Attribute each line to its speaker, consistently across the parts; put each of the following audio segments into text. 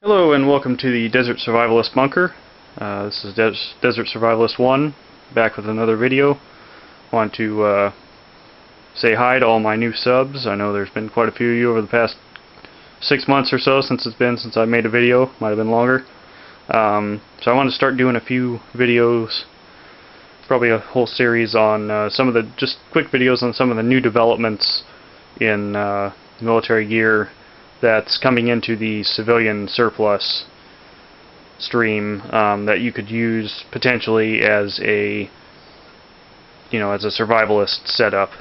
Speaker 1: Hello and welcome to the Desert Survivalist Bunker. This is Desert Survivalist 1, back with another video. Want to say hi to all my new subs. I know there's been quite a few of you over the past 6 months or so since I made a video. Might have been longer. So I want to start doing a few videos, probably a whole series on just quick videos on some of the new developments in military gear that's coming into the civilian surplus stream that you could use potentially as a survivalist setup.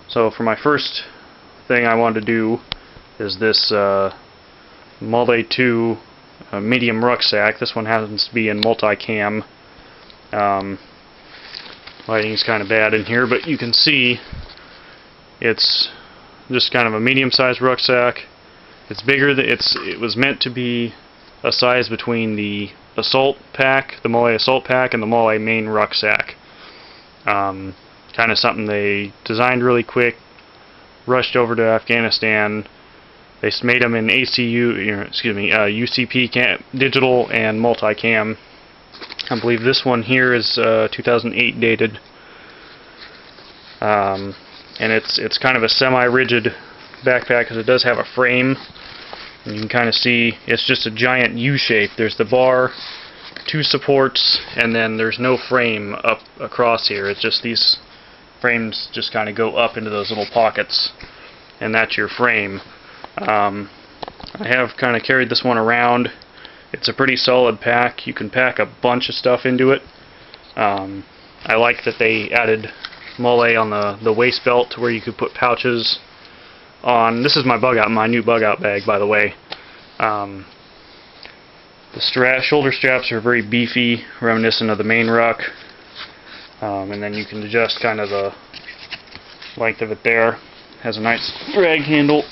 Speaker 1: So for my first thing I wanted to do is this Mole 2 medium rucksack. This one happens to be in multicam. Lighting is kind of bad in here, but you can see it's just kind of a medium-sized rucksack. It's bigger. It was meant to be a size between the assault pack, the Mole assault pack, and the Mole main rucksack. Kind of something they designed really quick, rushed over to Afghanistan. They made them in UCP digital and multicam. I believe this one here is 2008 dated. And it's kind of a semi-rigid backpack because it does have a frame, and you can kind of see it's just a giant U shape. There's the bar, two supports, and then there's no frame up across here. It's just these frames just kind of go up into those little pockets, and that's your frame. I have kind of carried this one around. It's a pretty solid pack. You can pack a bunch of stuff into it. I like that they added Mole on the waist belt to where you could put pouches on. This is my new bug out bag, by the way. The shoulder straps are very beefy, reminiscent of the main ruck, and then you can adjust kind of the length of it there. Has a nice drag handle,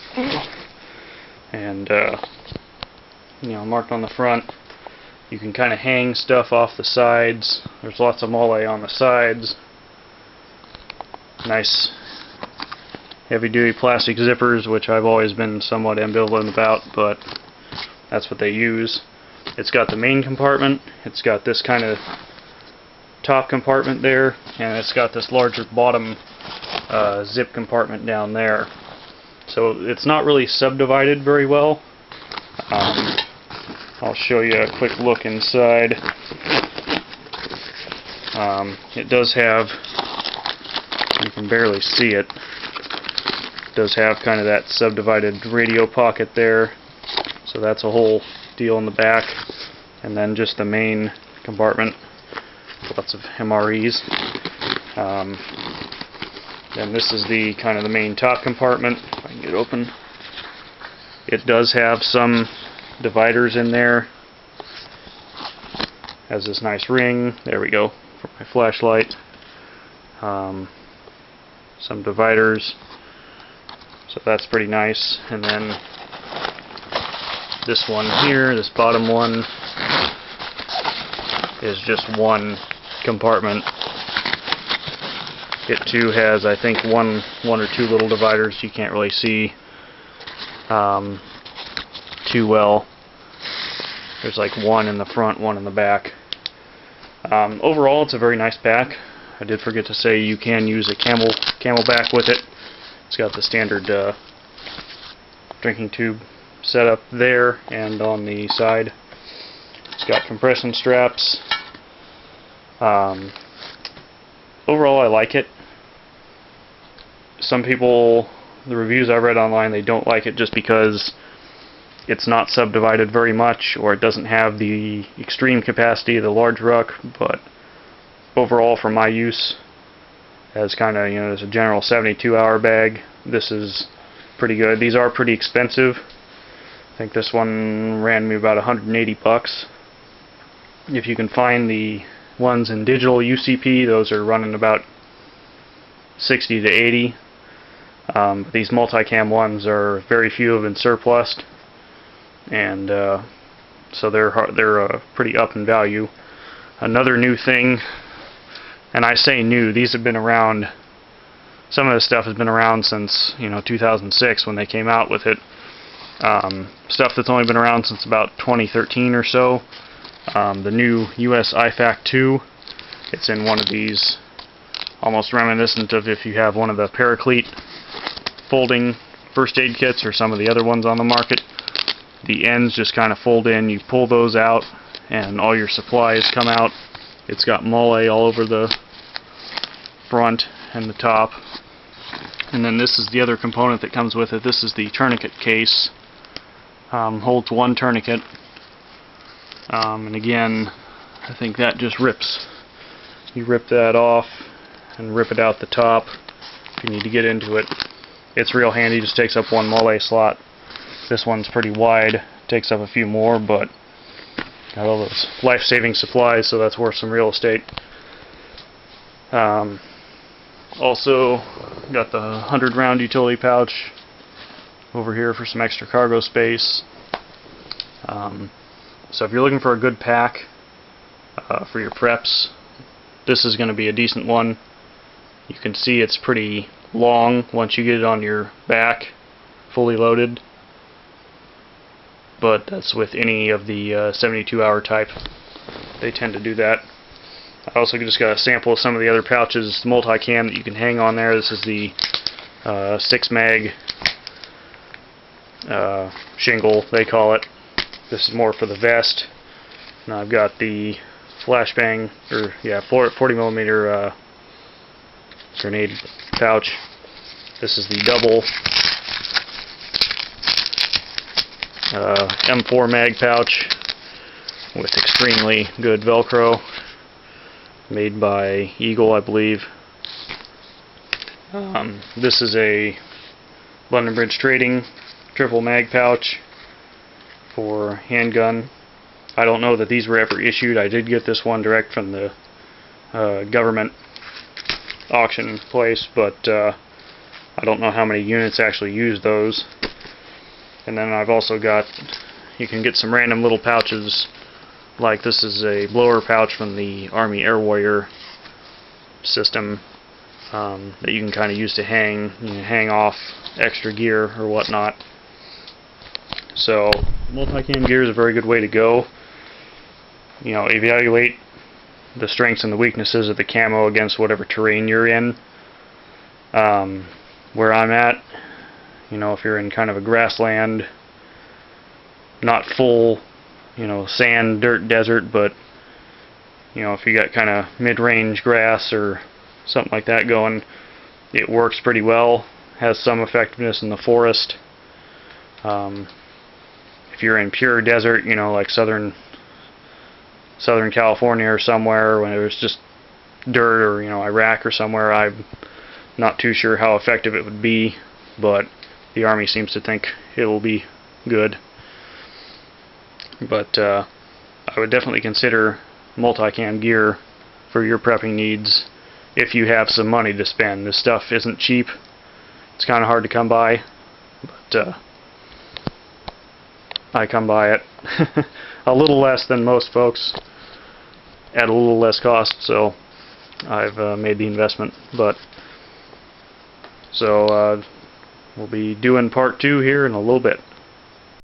Speaker 1: and marked on the front. You can kind of hang stuff off the sides. There's lots of Mole on the sides. Nice heavy-duty plastic zippers, which I've always been somewhat ambivalent about, but that's what they use. It's got the main compartment, it's got this kind of top compartment there, and it's got this larger bottom zip compartment down there. So it's not really subdivided very well. I'll show you a quick look inside. It does have, you can barely see it, does have kind of that subdivided radio pocket there, so that's a whole deal in the back, and then just the main compartment, lots of MREs. Then this is the kind of the main top compartment. If I can get it open, it does have some dividers in there. Has this nice ring, there we go, for my flashlight. Some dividers, so that's pretty nice. And then this one here, this bottom one, is just one compartment. It too has, I think, one or two little dividers. You can't really see too well. There's like one in the front, one in the back. Overall, it's a very nice pack. I did forget to say you can use a camelback with it. It's got the standard drinking tube set up there and on the side. It's got compression straps. Overall, I like it. Some people, the reviews I read online, they don't like it just because it's not subdivided very much, or it doesn't have the extreme capacity of the large ruck, but overall, for my use as kind of, as a general 72-hour bag, this is pretty good. These are pretty expensive. I think this one ran me about $180. If you can find the ones in digital UCP, those are running about $60 to $80. These multicam ones are very few of in surplus, and so they're pretty up in value. Another new thing, and I say new, these have been around, some of this stuff has been around since 2006 when they came out with it, Stuff that's only been around since about 2013 or so. The new US IFAC 2, it's in one of these, almost reminiscent of if you have one of the Paraclete folding first aid kits or some of the other ones on the market. The ends just kind of fold in, you pull those out and all your supplies come out. It's got MOLLE all over the front and the top. And then this is the other component that comes with it. This is the tourniquet case. Holds one tourniquet. And again, I think that just rips. You rip that off and rip it out the top if you need to get into it. It's real handy, just takes up one MOLLE slot. This one's pretty wide, takes up a few more, but got all those life-saving supplies, so that's worth some real estate. Also got the 100-round utility pouch over here for some extra cargo space. So if you're looking for a good pack for your preps, this is going to be a decent one. You can see it's pretty long once you get it on your back, fully loaded. But that's with any of the 72-hour type. They tend to do that. I also just got a sample of some of the other pouches, the multicam that you can hang on there. This is the 6-mag shingle, they call it. This is more for the vest. Now I've got the flashbang, or yeah, 40mm grenade pouch. This is the double M4 mag pouch with extremely good Velcro, made by Eagle, I believe. This is a London Bridge Trading triple mag pouch for handgun. I don't know that these were ever issued. I did get this one direct from the government auction place, but I don't know how many units actually use those. And then I've also got, you can get some random little pouches, like this is a blower pouch from the Army Air Warrior system that you can kind of use to hang off extra gear or whatnot. So multicam gear is a very good way to go. You know, evaluate the strengths and the weaknesses of the camo against whatever terrain you're in. Where I'm at, you know, if you're in kind of a grassland, not full, you know, sand, dirt, desert, but, you know, if you got kind of mid-range grass or something like that going, it works pretty well. Has some effectiveness in the forest. If you're in pure desert, you know, like Southern California or somewhere, when there's just dirt, or, you know, Iraq or somewhere, I'm not too sure how effective it would be, but the Army seems to think it will be good. But I would definitely consider multicam gear for your prepping needs if you have some money to spend. This stuff isn't cheap. It's kind of hard to come by, but I come by it a little less than most folks at a little less cost, so I've made the investment. But so we'll be doing part 2 here in a little bit.